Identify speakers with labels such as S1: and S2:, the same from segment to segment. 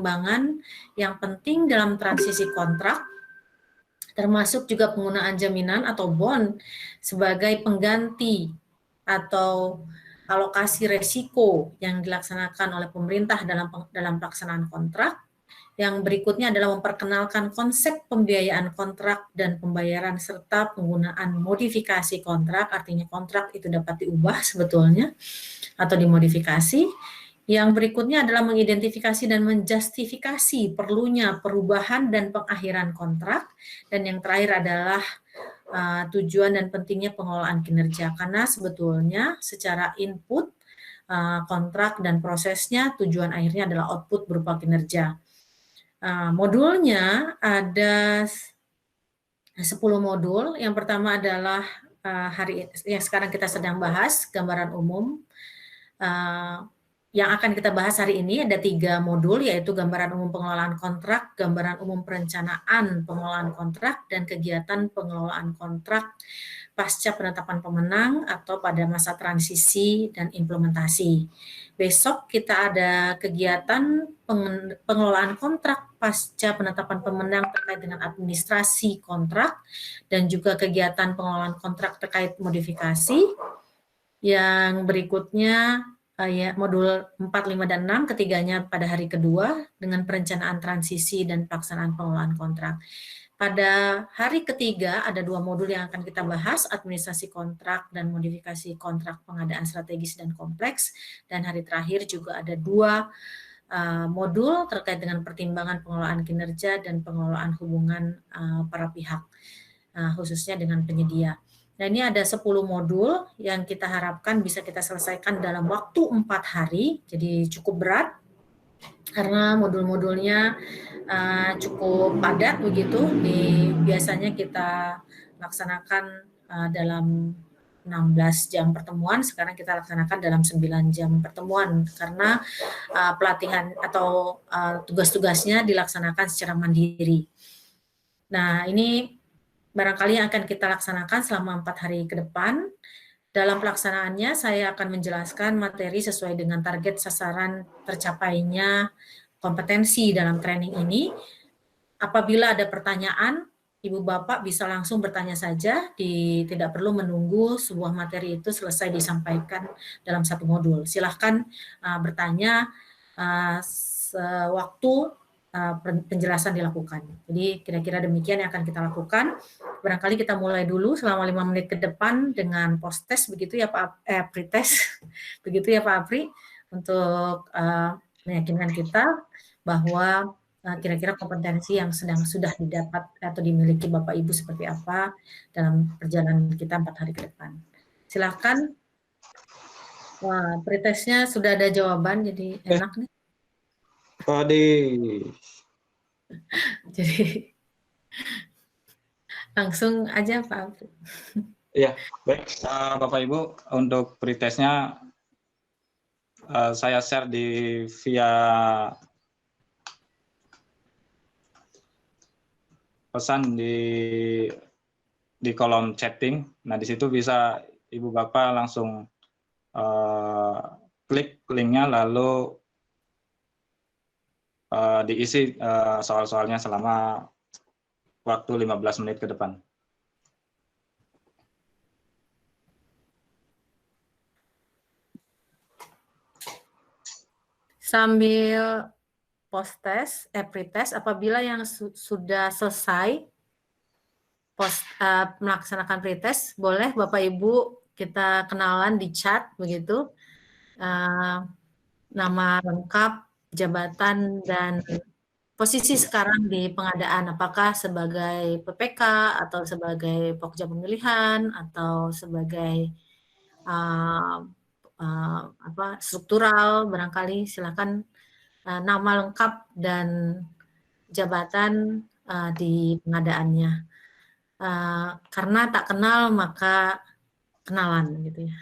S1: pertimbangan yang penting dalam transisi kontrak, termasuk juga penggunaan jaminan atau bond sebagai pengganti atau alokasi resiko yang dilaksanakan oleh pemerintah dalam pelaksanaan kontrak. Yang berikutnya adalah memperkenalkan konsep pembiayaan kontrak dan pembayaran serta penggunaan modifikasi kontrak, artinya kontrak itu dapat diubah sebetulnya atau dimodifikasi. Yang berikutnya adalah mengidentifikasi dan menjustifikasi perlunya perubahan dan pengakhiran kontrak. Dan yang terakhir adalah tujuan dan pentingnya pengelolaan kinerja, karena sebetulnya secara input kontrak dan prosesnya tujuan akhirnya adalah output berupa kinerja. Modulnya ada 10 modul. Yang pertama adalah hari yang sekarang kita sedang bahas, gambaran umum. Yang akan kita bahas hari ini ada 3 modul, yaitu gambaran umum pengelolaan kontrak, gambaran umum perencanaan pengelolaan kontrak, dan kegiatan pengelolaan kontrak pasca penetapan pemenang atau pada masa transisi dan implementasi. Besok kita ada kegiatan pengelolaan kontrak pasca penetapan pemenang terkait dengan administrasi kontrak, dan juga kegiatan pengelolaan kontrak terkait modifikasi. Yang berikutnya modul 4, 5, dan 6, ketiganya pada hari kedua dengan perencanaan transisi dan pelaksanaan pengelolaan kontrak. Pada hari ketiga ada 2 modul yang akan kita bahas, administrasi kontrak dan modifikasi kontrak pengadaan strategis dan kompleks. Dan hari terakhir juga ada 2 modul terkait dengan pertimbangan pengelolaan kinerja dan pengelolaan hubungan para pihak, khususnya dengan penyedia. Nah, ini ada 10 modul yang kita harapkan bisa kita selesaikan dalam waktu 4 hari, jadi cukup berat karena modul-modulnya cukup padat begitu. Biasanya kita laksanakan dalam 16 jam pertemuan, sekarang kita laksanakan dalam 9 jam pertemuan karena pelatihan atau tugas-tugasnya dilaksanakan secara mandiri. Nah, ini barangkali yang akan kita laksanakan selama 4 hari ke depan. Dalam pelaksanaannya, saya akan menjelaskan materi sesuai dengan target sasaran tercapainya kompetensi dalam training ini. Apabila ada pertanyaan, Ibu Bapak bisa langsung bertanya saja, tidak perlu menunggu sebuah materi itu selesai disampaikan dalam 1 modul. Silahkan bertanya sewaktu penjelasan dilakukan. Jadi kira-kira demikian yang akan kita lakukan. Barangkali kita mulai dulu selama 5 menit ke depan dengan post test, begitu ya Pak, pretest, begitu ya Pak Apri, untuk meyakinkan kita bahwa kira-kira kompetensi yang sudah didapat atau dimiliki Bapak Ibu seperti apa dalam perjalanan kita 4 hari ke depan. Silahkan. Wah, pretestnya sudah ada jawaban, jadi enak nih.
S2: Tadi.
S1: Jadi langsung aja Pak.
S2: Iya, baik Bapak Ibu, untuk pretestnya saya share via pesan di kolom chatting. Nah, di situ bisa Ibu Bapak langsung klik linknya, lalu diisi soal-soalnya selama waktu 15 menit ke depan.
S1: Sambil post-test, pretest, apabila yang sudah selesai melaksanakan pretest, boleh Bapak Ibu kita kenalan di chat begitu, nama lengkap, jabatan, dan posisi sekarang di pengadaan, apakah sebagai PPK atau sebagai pokja pemilihan atau sebagai struktural, barangkali silakan nama lengkap dan jabatan di pengadaannya. Karena tak kenal maka kenalan gitu ya.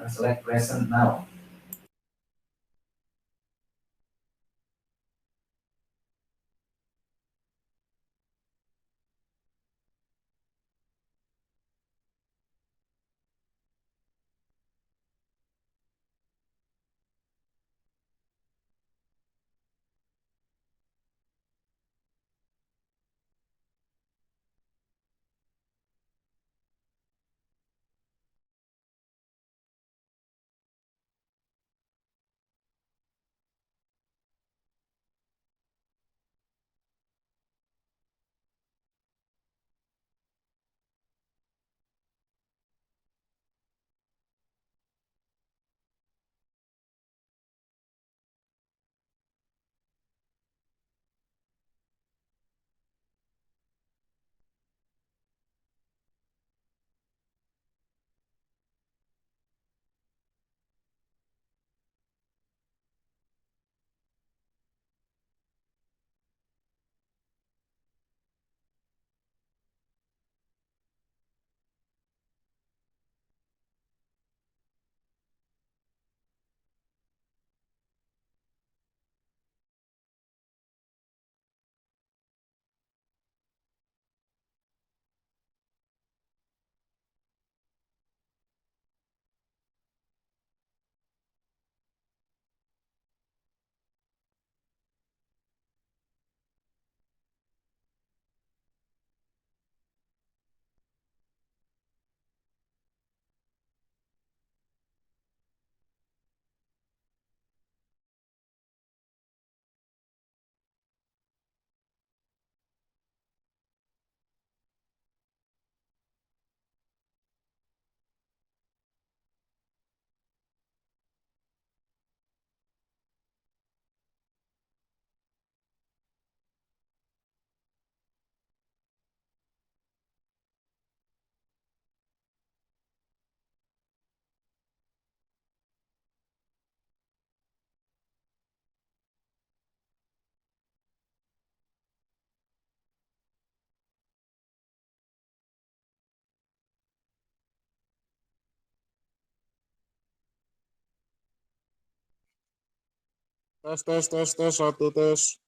S3: select present now.
S4: Tes, tes, tes, tes, 1 tes.